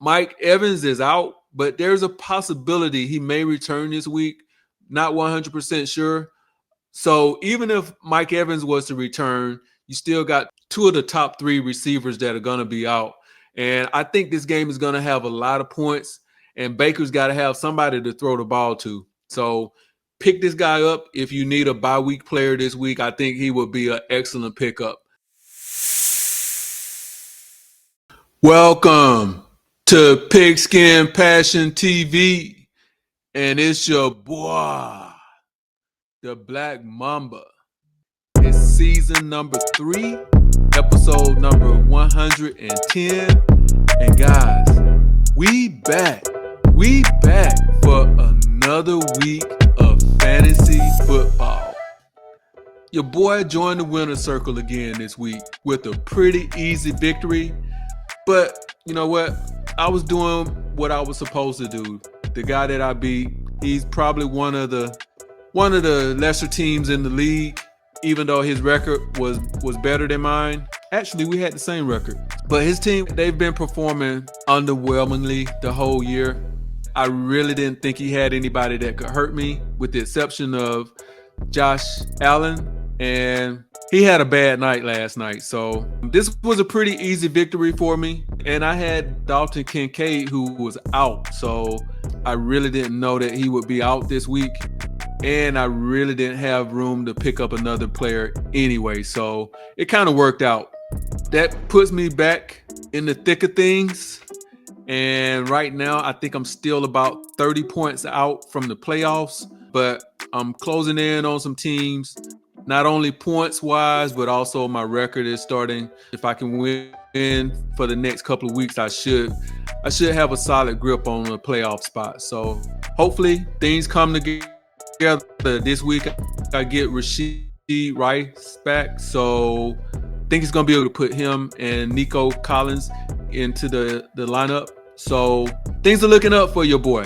Mike Evans is out, but there's a possibility he may return this week. Not 100% sure. So even if Mike Evans was to return, you still got two of the top three receivers that are going to be out. And I think this game is going to have a lot of points, and Baker's got to have somebody to throw the ball to. So pick this guy up if you need a bye week player this week. I think he would be an excellent pickup. Welcome to Pigskin Passion TV, and it's your boy, the Black Mamba. It's season number 3, episode number 110. And guys, we back for another week of fantasy football. Your boy joined the winner's circle again this week with a pretty easy victory. But you know what? I was doing what I was supposed to do. The guy that I beat, he's probably one of the lesser teams in the league, even though his record was better than mine. Actually, we had the same record. But his team, they've been performing underwhelmingly the whole year. I really didn't think he had anybody that could hurt me, with the exception of Josh Allen. And he had a bad night last night. So this was a pretty easy victory for me. And I had Dalton Kincaid, who was out. So I really didn't know that he would be out this week. And I really didn't have room to pick up another player anyway. So it kind of worked out. That puts me back in the thick of things. And right now, I think I'm still about 30 points out from the playoffs. But I'm closing in on some teams. Not only points-wise, but also my record is starting. If I can win for the next couple of weeks, I should have a solid grip on a playoff spot. So hopefully things come together this week. I get Rashid Rice back, so I think he's going to be able to put him and Nico Collins into the lineup. So things are looking up for your boy.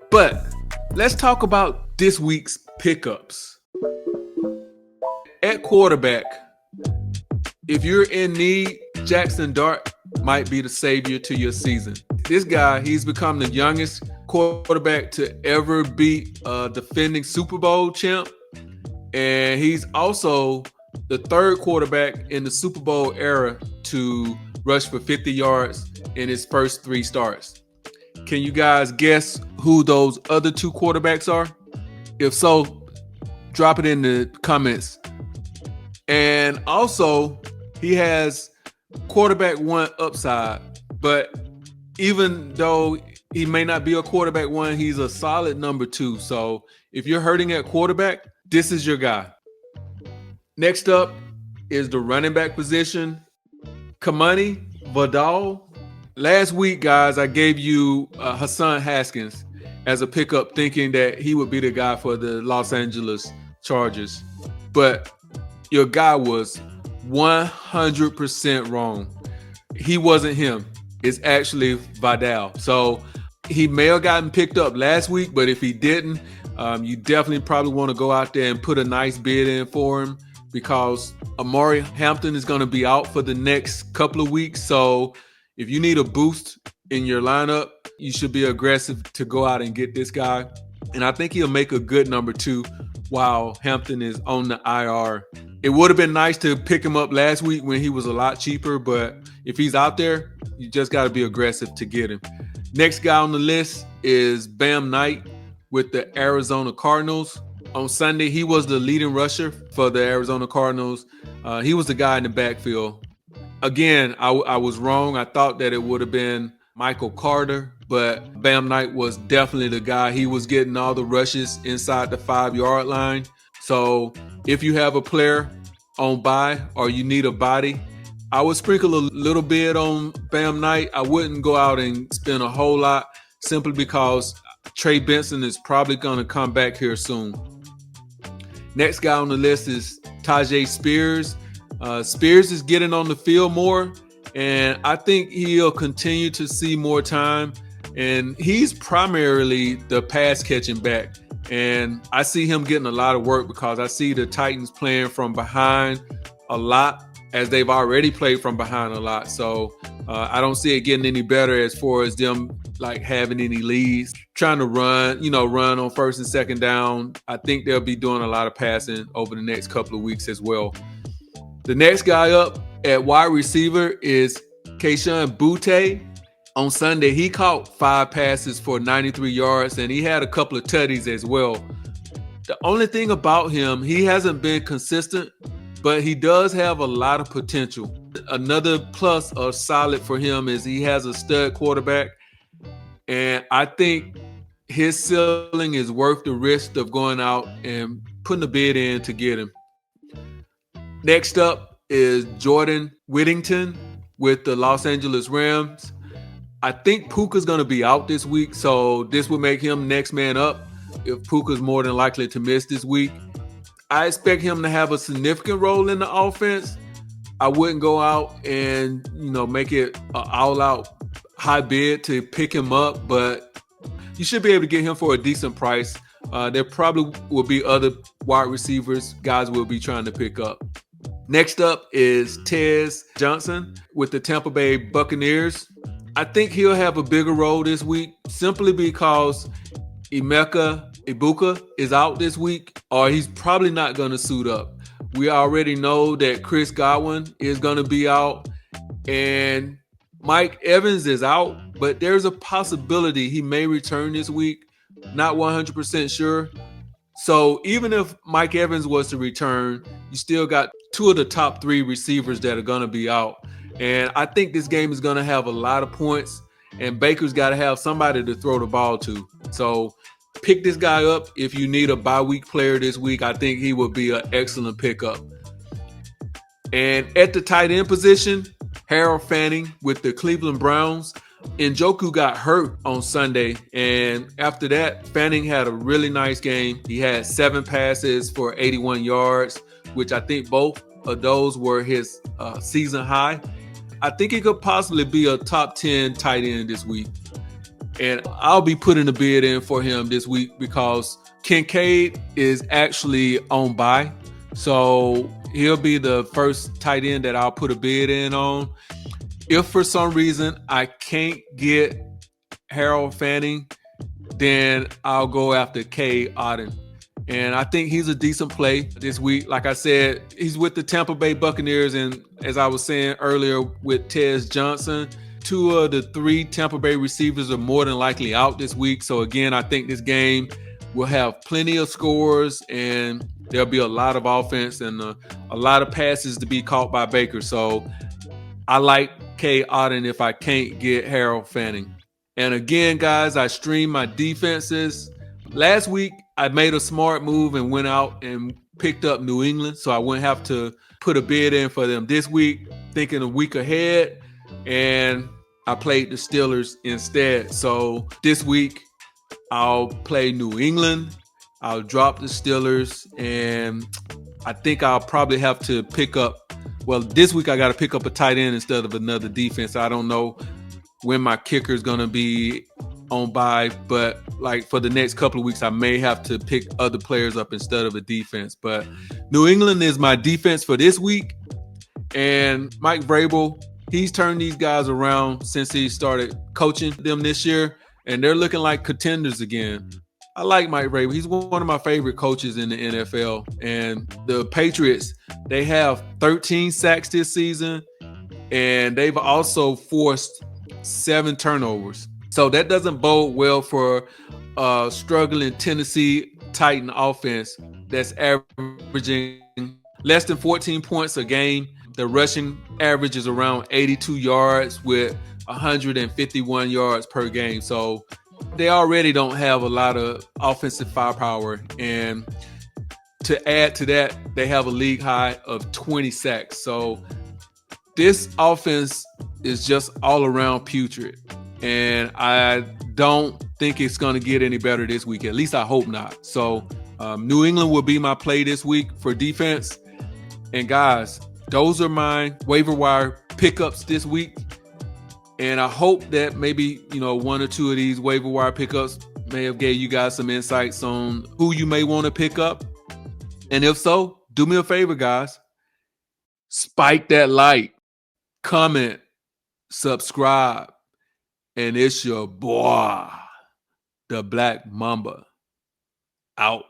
But let's talk about this week's pickups. At quarterback, if you're in need, Jaxon Dart might be the savior to your season. This guy, he's become the youngest quarterback to ever beat a defending Super Bowl champ. And he's also the third quarterback in the Super Bowl era to rush for 50 yards in his first 3 starts. Can you guys guess who those other 2 quarterbacks are? If so, drop it in the comments. And also, he has quarterback 1 upside, but even though he may not be a quarterback 1, he's a solid number 2. So if you're hurting at quarterback, this is your guy. Next up is the running back position. Kimani Vidal. Last week, guys, I gave you Hassan Haskins as a pickup, thinking that he would be the guy for the Los Angeles Chargers. But your guy was 100% wrong. He wasn't him. It's actually Vidal. So he may have gotten picked up last week, but if he didn't, you definitely probably want to go out there and put a nice bid in for him, because Amari Hampton is going to be out for the next couple of weeks. So if you need a boost in your lineup, you should be aggressive to go out and get this guy. And I think he'll make a good number 2 while Hampton is on the IR. It would have been nice to pick him up last week when he was a lot cheaper, but if he's out there, you just got to be aggressive to get him. Next guy on the list is Bam Knight with the Arizona Cardinals. On Sunday, he was the leading rusher for the Arizona Cardinals. He was the guy in the backfield. Again, I was wrong. I thought that it would have been Michael Carter, but Bam Knight was definitely the guy. He was getting all the rushes inside the 5-yard line. So if you have a player on bye or you need a body, I would sprinkle a little bit on Bam Knight. I wouldn't go out and spend a whole lot, simply because Trey Benson is probably going to come back here soon. Next guy on the list is Tyjae Spears. Spears is getting on the field more, and I think he'll continue to see more time. And he's primarily the pass catching back. And I see him getting a lot of work because I see the Titans playing from behind a lot. as they've already played from behind a lot. So I don't see it getting any better as far as them like having any leads, trying to run on first and second down. I think they'll be doing a lot of passing over the next couple of weeks as well. The next guy up at wide receiver is Kayshon Butte. On Sunday, he caught 5 passes for 93 yards, and he had a couple of tutties as well. The only thing about him, he hasn't been consistent, but he does have a lot of potential. Another plus or solid for him is he has a stud quarterback, and I think his ceiling is worth the risk of going out and putting a bid in to get him. Next up is Jordan Whittington with the Los Angeles Rams. I think Puka's going to be out this week, so this will make him next man up if Puka's more than likely to miss this week. I expect him to have a significant role in the offense. I wouldn't go out and, make it an all-out high bid to pick him up, but you should be able to get him for a decent price. There probably will be other wide receivers guys will be trying to pick up. Next up is Tez Johnson with the Tampa Bay Buccaneers. I think he'll have a bigger role this week simply because Emeka Egbuka is out this week, or he's probably not going to suit up. We already know that Chris Godwin is going to be out, and Mike Evans is out, but there's a possibility he may return this week. Not 100% sure. So even if Mike Evans was to return, you still got 2 of the top 3 receivers that are going to be out. And I think this game is going to have a lot of points, and Baker's got to have somebody to throw the ball to. So pick this guy up if you need a bye week player this week. I think he would be an excellent pickup. And at the tight end position, Harold Fanning with the Cleveland Browns. Njoku got hurt on Sunday, and after that, Fanning had a really nice game. He had 7 passes for 81 yards, which I think both of those were his season high. I think he could possibly be a top 10 tight end this week. And I'll be putting a bid in for him this week because Kincaid is actually on bye. So he'll be the first tight end that I'll put a bid in on. If for some reason I can't get Harold Fanning, then I'll go after Cade Otton. And I think he's a decent play this week. Like I said, he's with the Tampa Bay Buccaneers. And as I was saying earlier with Tez Johnson, 2 of the 3 Tampa Bay receivers are more than likely out this week. So again, I think this game will have plenty of scores and there'll be a lot of offense and a lot of passes to be caught by Baker. So I like Cade Otton if I can't get Harold Fanning. And again, guys, I stream my defenses. Last week, I made a smart move and went out and picked up New England, so I wouldn't have to put a bid in for them this week, thinking a week ahead, and I played the Steelers instead. So this week, I'll play New England, I'll drop the Steelers, and I think I'll probably have to pick up, this week I got to pick up a tight end instead of another defense. I don't know when my kicker is going to be on bye, but like for the next couple of weeks, I may have to pick other players up instead of a defense. But New England is my defense for this week. And Mike Vrabel, he's turned these guys around since he started coaching them this year, and they're looking like contenders again. I like Mike Vrabel. He's one of my favorite coaches in the NFL. And the Patriots, they have 13 sacks this season, and they've also forced 7 turnovers. So that doesn't bode well for struggling Tennessee Titan offense that's averaging less than 14 points a game. The rushing average is around 82 yards with 151 yards per game. So they already don't have a lot of offensive firepower. And to add to that, they have a league high of 20 sacks. So this offense is just all around putrid. And I don't think it's going to get any better this week. At least I hope not. So New England will be my play this week for defense. And guys, those are my waiver wire pickups this week. And I hope that maybe, 1 or 2 of these waiver wire pickups may have gave you guys some insights on who you may want to pick up. And if so, do me a favor, guys. Spike that like, comment, subscribe, and it's your boy, the Black Mamba, out.